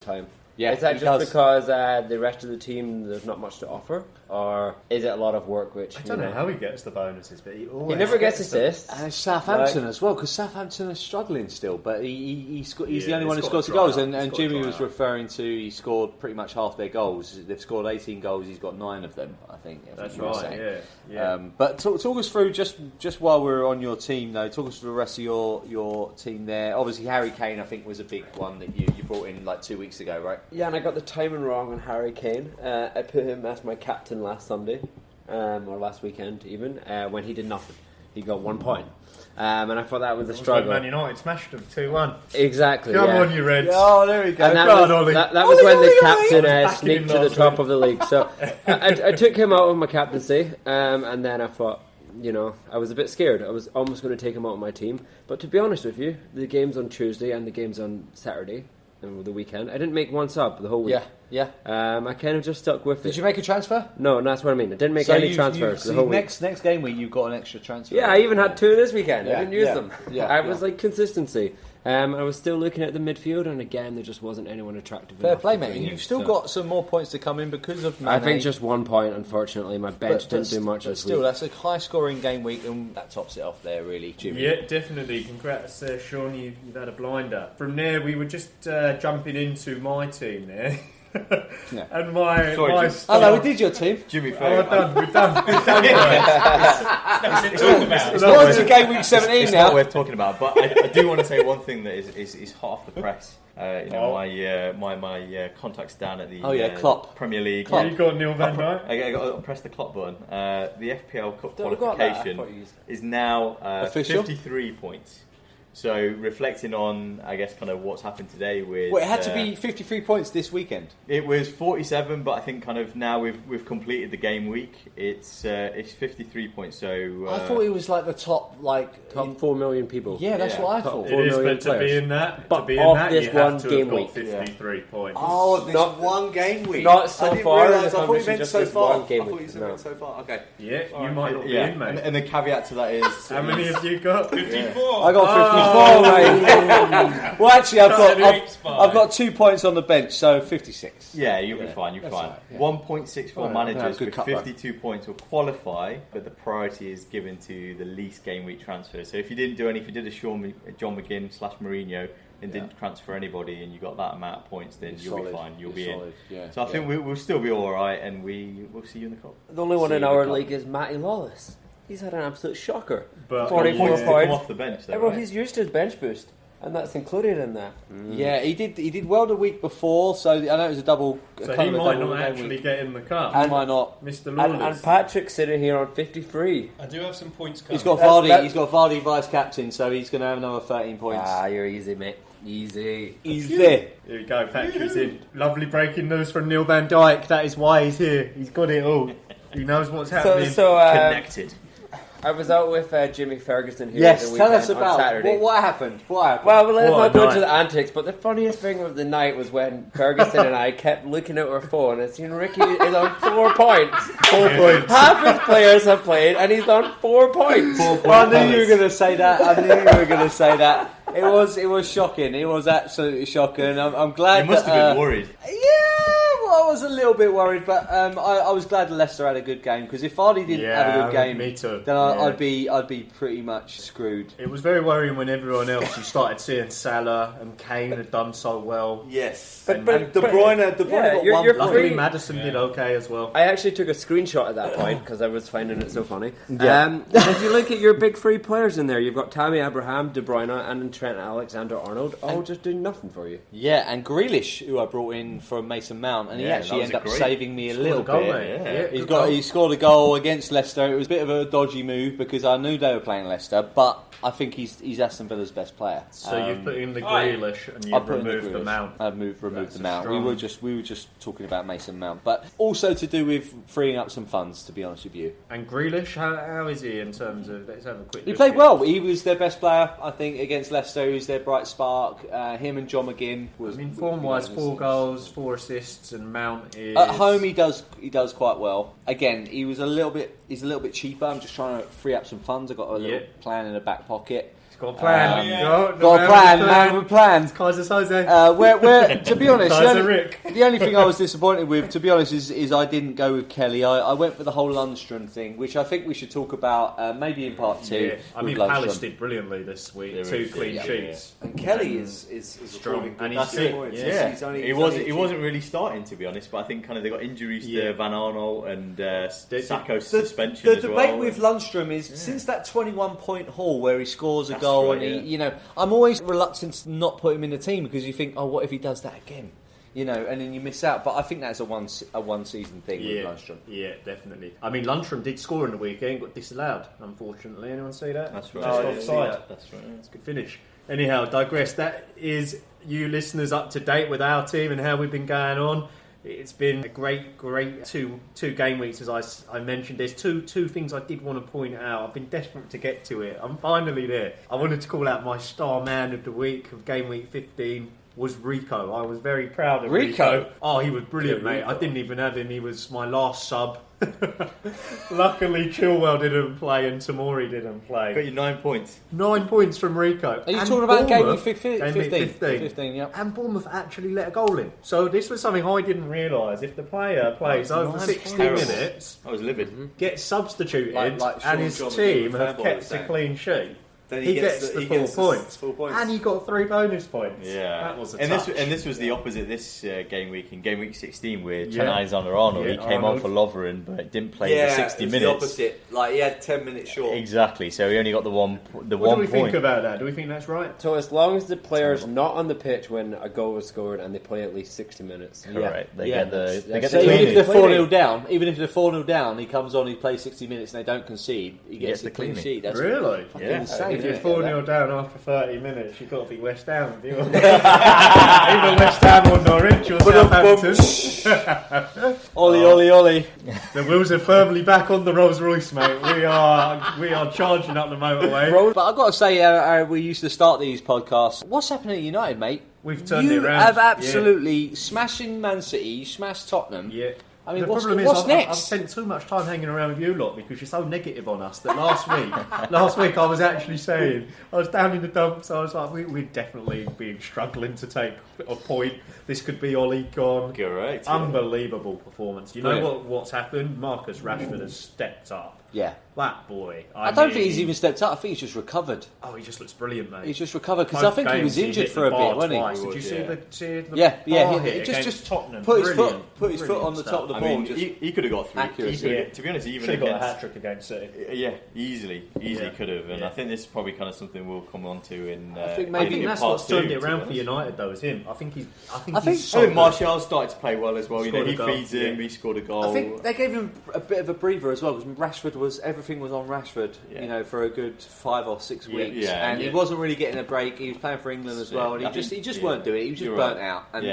time. Yeah, is that just because the rest of the team there's not much to offer, or is it a lot of work? Which I don't know how he gets the bonuses, but he never gets assists. And Southampton as well, because Southampton are struggling still. But he's the only one who scores the goals. And Jimmy was referring to he scored pretty much half their goals. They've scored 18 goals. He's got 9 of them, I think. That's right. Yeah. But talk us through just while we're on your team though. Talk us through the rest of your team there. Obviously, Harry Kane I think was a big one that you brought in like 2 weeks ago, right? Yeah, and I got the timing wrong on Harry Kane. I put him as my captain last Sunday, or last weekend even, when he did nothing. He got 1 point. And I thought that was a struggle. Man United smashed them 2-1. Exactly. Come on, you Reds. Oh, there we go. And that was when the captain sneaked to the top of the league. So I took him out of my captaincy, and then I thought, I was a bit scared. I was almost going to take him out of my team. But to be honest with you, the game's on Tuesday and the game's on Saturday. And the weekend, I didn't make one sub the whole week. Yeah. I kind of just stuck with it. Did you make a transfer? No, that's what I mean. I didn't make any transfers the whole week. Next game week, you've got an extra transfer. Yeah, I even had 2 this weekend. Yeah, I didn't use them. Yeah, was like consistency. I was still looking at the midfield, and again, there just wasn't anyone attractive Fair enough. Play, mate. And you've still got some more points to come in because of Mane. I think just 1 point, unfortunately. My bench didn't do much this week. Still, that's a high-scoring game week, and that tops it off there, really, Jimmy. Yeah, definitely. Congrats, Sean. You've had a blinder. From there, we were just jumping into my team there. Yeah. And my oh no, we did your team, Jimmy. We've done. It's not to game week 17 it's now. Not worth talking about, but I do want to say one thing that is hot off the press. My contacts down at the Klopp. Premier League. Klopp. You got Neil Van Dijk. I got to press the Klopp button. The FPL Cup qualification is now official? 53 points. So reflecting on, I guess, kind of what's happened today with... Well, it had to be 53 points this weekend. It was 47, but I think kind of now we've completed the game week. It's 53 points. So I thought it was like the top 4 million people. Yeah, that's what I thought. It is meant to be in that. But to be in off that, this you one have to game have got week. 53 points. Oh, this one game week. Not so I didn't far. realise. I thought you meant just so this far. one game I thought week. you meant so far. Okay. Yeah, you might not be in, mate. And the caveat to that is... How many have you got? 54. I got 54, mate. Well, actually, I've got 2 points on the bench, so 56. Yeah, you'll be fine. You'll be fine. Right, yeah. 1.64 managers with cut 52 points will qualify, but the priority is given to the least game week transfer. So if you didn't do any, if you did a John McGinn / Mourinho and didn't transfer anybody, and you got that amount of points, then you'll be fine. You'll be in. Yeah. So I think we'll still be all right, and we'll see you in the cup. The only one in our league is Matty Lawless. He's had an absolute shocker. But 44 points to come points. off the bench, though, Well, right? he's used to his bench boost. And that's included in that. Yeah, he did well the week before, so I know it was a double. So he might not actually get in the cup. And might not. Mr. Lawless. And Patrick's sitting here on 53. I do have some points coming. He's got Vardy. He's got Vardy vice captain, so he's going to have another 13 points. Ah, you're easy, mate. Easy. He's there. Here we go. Patrick's in. Lovely breaking news from Neil Van Dijk. That is why he's here. He's got it all. He knows what's happening. Connected. I was out with Jimmy Ferguson here. Yes, the tell weekend us on about Saturday. what happened. Well, let's not go night. into the antics, but the funniest thing of the night was when Ferguson and I kept looking at our phone and seeing Ricky is on 4 points. 4 points. Half his players have played and he's on 4 points. I knew you were going to say that. It was shocking. It was absolutely shocking. I'm glad. You must have been worried. Yeah, well, I was a little bit worried, but I was glad Leicester had a good game, because if Vardy didn't have a good game, me too. then I'd be pretty much screwed. It was very worrying when everyone else, you started seeing Salah and Kane had done so well. Yes, But and De Bruyne got you're 1 free. Luckily, Maddison did okay as well. I actually took a screenshot at that point because I was finding it so funny. Yeah. If you look at your big 3 players in there, you've got Tammy Abraham, De Bruyne, and Trent Alexander-Arnold, all just doing nothing for you. Yeah, and Grealish, who I brought in from Mason Mount, and he actually ended up saving me a little bit. He scored a goal against Leicester. It was a bit of a dodgy move because I knew they were playing Leicester, but I think he's Aston Villa's best player. So you've put in the Grealish and you've removed the Mount. I've removed the Mount. We were just talking about Mason Mount, but also to do with freeing up some funds, to be honest with you. And Grealish, how is he in terms of? Let's have a quick. He played well. He was their best player, I think, against Leicester. He was their bright spark. Him and John McGinn was. Form-wise, 4 goals, 4 assists, and Mount is at home. He does quite well. Again, he's a little bit cheaper. I'm just trying to free up some funds. I've got a little plan in the back pocket. got a plan. Got a plan, man with plans. Kaiser Soze. Where, to be honest, Rick. the only thing I was disappointed with, to be honest, is I didn't go with Kelly. I went for the whole Lundstrom thing, which I think we should talk about maybe in part 2. Yeah. I mean, Palace did brilliantly this week. 2 clean sheets. And Kelly is strong. And that's it. He wasn't really starting, to be honest, but I think kind of they got injuries to Van Arnold and Sacco's suspension the as well. The debate with Lundstrom is since that 21-point haul where he scores a goal and I'm always reluctant to not put him in the team because you think, what if he does that again? And then you miss out. But I think that's a one season thing with Lundstrom. Yeah, definitely. I mean, Lundstrom did score in the weekend, got disallowed, unfortunately. Anyone see that? That's right. Just offside. That's right. It's a good finish. Anyhow, digress. That is you listeners up to date with our team and how we've been going on. It's been a great two game weeks, as I mentioned. There's two things I did want to point out. I've been desperate to get to it. I'm finally there. I wanted to call out my star man of the week of game week 15 was Rico. I was very proud of Rico. Oh, he was brilliant, mate. I didn't even have him. He was my last sub. Luckily, Chilwell didn't play and Tamori didn't play. Got you 9 points. 9 points from Rico. Are you talking about game week 15? 15, yeah. And Bournemouth actually let a goal in. So this was something I didn't realise. If the player plays over 60 minutes, I was livid. Gets substituted, like and his team have kept a clean sheet. Then he gets the full points. And he got 3 bonus points. Yeah, that was a touch. This was the opposite this game week in game week 16 where Alexander-Arnold he came on for Lovren but didn't play the 60 minutes. The opposite. Like he had 10 minutes short. Exactly. So he only got the one. What do we think about that? Do we think that's right? So as long as the player's not on the pitch when a goal is scored and they play at least 60 minutes, correct. They get the so even if they're 4-0 down, he comes on, he plays 60 minutes and they don't concede, he gets the clean sheet. That's really insane. If you're 4-0 down after 30 minutes, you've got to be West Ham. Either West Ham or Norwich or Southampton. Ollie. The wheels are firmly back on the Rolls Royce, mate. We are charging up the motorway. But I've got to say, we used to start these podcasts. What's happening at United, mate? We've turned it around. You have absolutely smashing Man City, you smashed Tottenham. Yeah. I mean, the problem is I've spent too much time hanging around with you lot because you're so negative on us that last week I was actually saying, I was down in the dumps, I was like, we'd definitely be struggling to take a point. This could be Ollie gone. Correct. Unbelievable performance. You know what's happened? Marcus Rashford has stepped up. Yeah. That boy. I don't think he's even stepped up. I think he's just recovered. Oh, he just looks brilliant, mate. He's just recovered because I think he was injured for a bit, wasn't he? Did you see the He just Tottenham. Put his foot on the top of the ball. I mean, he could have got 3. To be honest, he even got a hat trick against City. Yeah, easily could have. And I think this is probably kind of something we'll come on to in. I think that's what's turned it around for United, though, is him. I think Martial started to play well as well. He feeds him. He scored a goal. I think they gave him a bit of a breather as well because everything was on Rashford, for a good 5 or 6 weeks, and he wasn't really getting a break. He was playing for England as well, and he just weren't doing it. He was just burnt out. And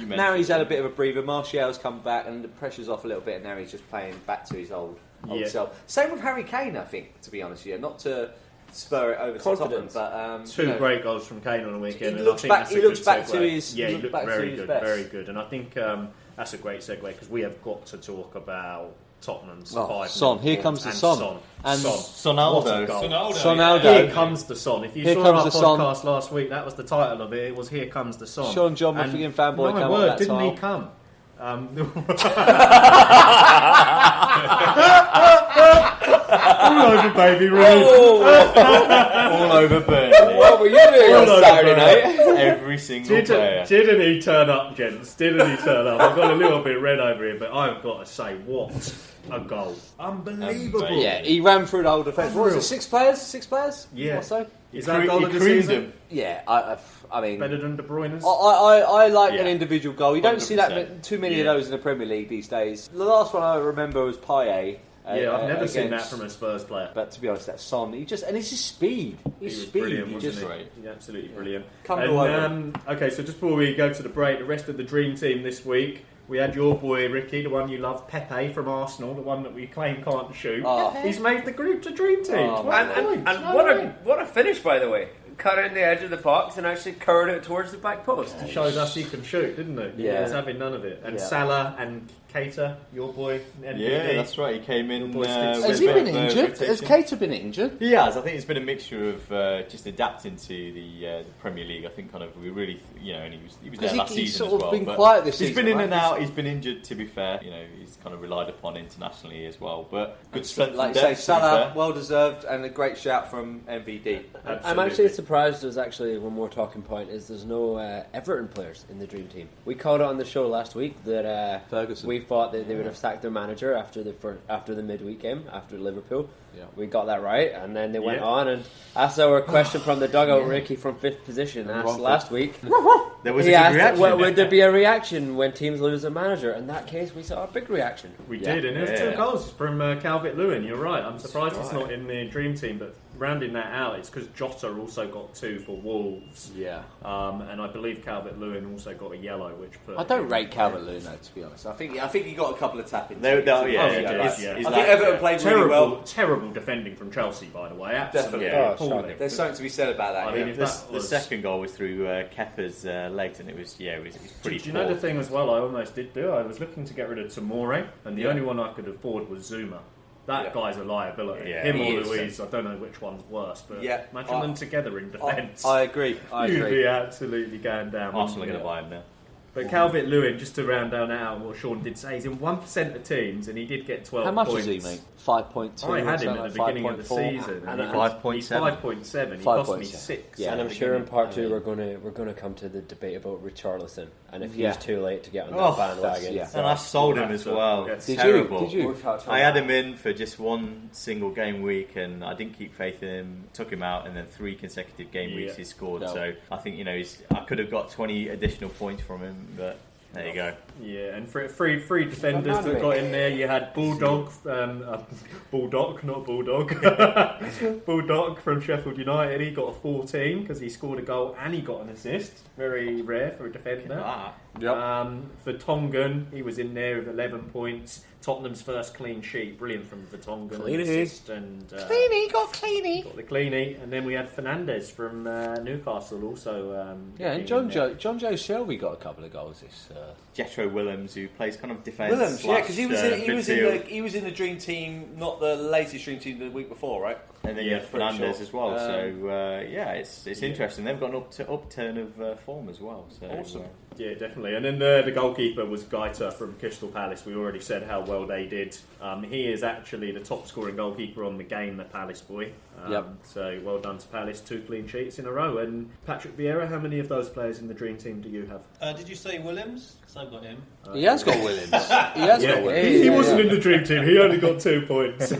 now he's had a bit of a breather. Martial's come back, and the pressure's off a little bit, and now he's just playing back to his old self. Same with Harry Kane, I think. To be honest with you, not to spur it over to Tottenham, but 2 great goals from Kane on the weekend. He looks back to his. Yeah, he looked very good, and I think that's a great segue because we have got to talk about Tottenham's 5. Son, here comes the Son. And Sonaldo. Here comes the Son. If you saw our podcast last week, that was the title of it. It was Here Comes the Son. Sean John Muffigan fanboy came up that didn't time. he come? All over baby Rooney. All over Burnley. What were you doing on Saturday night? Every single player. Didn't he turn up, gents? Didn't he turn up? I've got a little bit red over here, but I've got to say, what a goal. Unbelievable. Yeah, he ran through the whole defence. What was it, 6 players? 6 players? Yeah. Or so? Is that goal of the season? Yeah, I mean... Better than De Bruyne's? I like an individual goal. You don't 100%. See that too many of those in the Premier League these days. The last one I remember was Payet. I've never seen that from a Spurs player. But to be honest, that's Son. And it's his speed. His speed. Brilliant, wasn't he? He's absolutely brilliant. Okay, so just before we go to the break, the rest of the Dream Team this week. We had your boy Ricky, the one you love, Pepe from Arsenal, the one that we claim can't shoot. He's made the group to Dream Team. And what a finish, by the way. cut it in the edge of the box and actually curled it towards the back post. He showed us he can shoot, didn't he? Yeah. He was having none of it. And Salah and Keita, your boy, NPD. Yeah, that's right. He came in. Has he been injured? Has Keita been injured? He has. I think it's been a mixture of just adapting to the Premier League. I think kind of we really, and he was there last season as well. He's been quiet this season. He's been in and out. He's been injured. To be fair, he's kind of relied upon internationally as well. But good strength, like you say, Salah, well deserved, and a great shout from MVD. I'm actually surprised. There's actually one more talking point. Is there's no Everton players in the dream team? We called it on the show last week that Ferguson. We thought that they would have sacked their manager after the midweek game after Liverpool. Yeah. We got that right, and then they went on and asked our question from the dugout. Ricky from 5th position asked last week. There was a good reaction. Would there be a reaction when teams lose a manager? In that case, we saw a big reaction. We did, and it was 2 goals from Calvert-Lewin. You're right. I'm surprised it's not in the dream team, but rounding that out, it's because Jota also got 2 for Wolves. Yeah. And I believe Calvert-Lewin also got a yellow, which put. I don't rate Calvert-Lewin though, to be honest. I think he got a couple of tap-ins. I think Everton played really well. Terrible defending from Chelsea, by the way. Absolutely. Definitely. There's something to be said about that. I mean, the second goal was through Kepa's legs, and it was pretty. Do you know the thing as well? I almost did do. I was looking to get rid of Tomori, and the only one I could afford was Zuma. That guy's a liability. Yeah, him or Luiz, I don't know which one's worse, but imagine them together in defence. I agree. You'd be absolutely going down. Arsenal are going to buy him now. But Calvert-Lewin, just to round down out what Sean did say, he's in 1% of teams, and he did get 12 How much points. is he, mate? 5.2. I had him at the beginning of the season. And 5.7. He's 5.7. He cost me 6. Yeah, and I'm sure in part 2 we're going to come to the debate about Richarlison, and if he's too late to get on that bandwagon. And I sold him as well. Terrible. Did you? I had him in for just one single game week, and I didn't keep faith in him. Took him out, and then 3 consecutive game weeks he scored. No. So I think I could have got 20 additional points from him, but. There you go. Yeah, and three defenders that got in there. You had Bulldog, not Bulldog. Bulldog from Sheffield United. He got a 14 because he scored a goal and he got an assist. Very rare for a defender. For Tongan, he was in there with 11 points. Tottenham's first clean sheet. Brilliant from Vertonghen. Cleany, got Cleany. Got the Cleany. And then we had Fernandes from Newcastle also. And John Joe Shelby got a couple of goals this. Jethro Willems, who plays kind of defence. Willems, because he was in the dream team, not the latest dream team the week before, right? And then you have Fernandes as well. It's interesting. They've got an upturn of form as well. So, awesome. Yeah, definitely. And then the goalkeeper was Gaita from Crystal Palace. We already said how well they did. He is actually the top scoring goalkeeper on the game, the Palace boy. So well done to Palace. 2 clean sheets in a row. And Patrick Vieira, how many of those players in the dream team do you have? Did you say Williams? Because I've got him. He has got Williams. Got Williams. He wasn't in the dream team. He only got 2 points.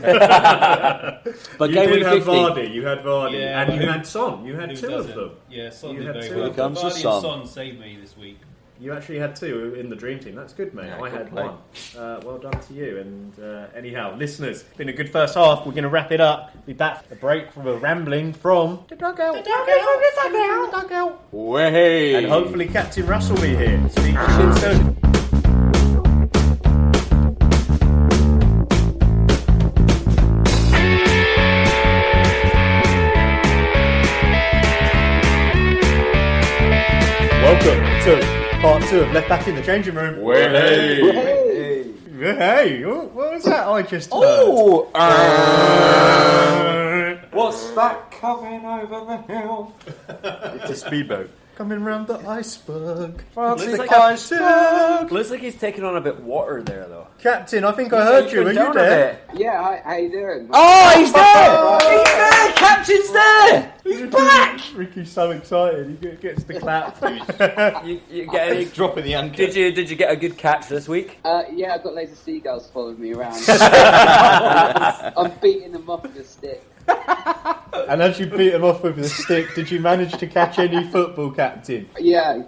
But you did have Vardy. You had Vardy. And you had Son. You had 2 of them. Yeah, Son did very two. well. Here comes the Vardy Son. and Son saved me this week. You actually had 2 in the dream team. That's good, mate. I had 1. Well done to you. And anyhow, listeners, been a good first half. We're going to wrap it up. Be back a break from a rambling from the dugout. Way. And hopefully Captain Russ will be here. Speak to you soon. Welcome to part 2 of Left Back in the Changing Room. Hey, what was that I just heard? What's that coming over the hill? it's a speedboat. Coming round the iceberg. Looks like he's taking on a bit water there, though. Captain, I think I heard you. Are you there? Yeah, how you doing? Oh, he's there! He's there! Captain's there! He's back! Ricky's so excited. He gets the clap. you get any dropping the anchor? Did you get a good catch this week? Yeah, I've got loads of seagulls following me around. I'm beating them off with a stick. And as you beat him off with the stick, did you manage to catch any football, Captain? Yeah,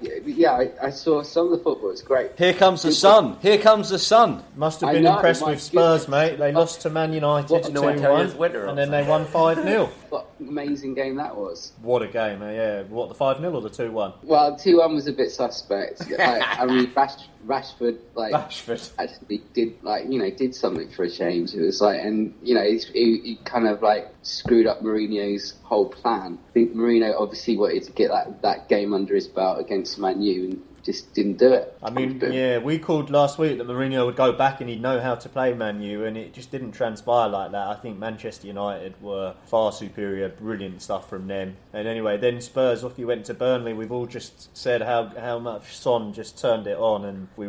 I saw some of the football. It's great. Here comes the sun. Here comes the sun. Must have been impressed with Spurs, mate. They lost to Man United 2-1, and then they won 5-0. what amazing game that was. What a game, yeah. What, the 5-0 or the 2-1? Well, 2-1 was a bit suspect. I mean, Rashford actually did something for a change. It was like, and he kind of like screwed up Mourinho's whole plan. I think Mourinho obviously wanted to get that game under his belt against Man U and just didn't do it. I mean, yeah, we called last week that Mourinho would go back and he'd know how to play Man U, and it just didn't transpire like that. I think Manchester United were far superior, brilliant stuff from them. And anyway, then Spurs, off you went to Burnley. We've all just said how much Son just turned it on, and we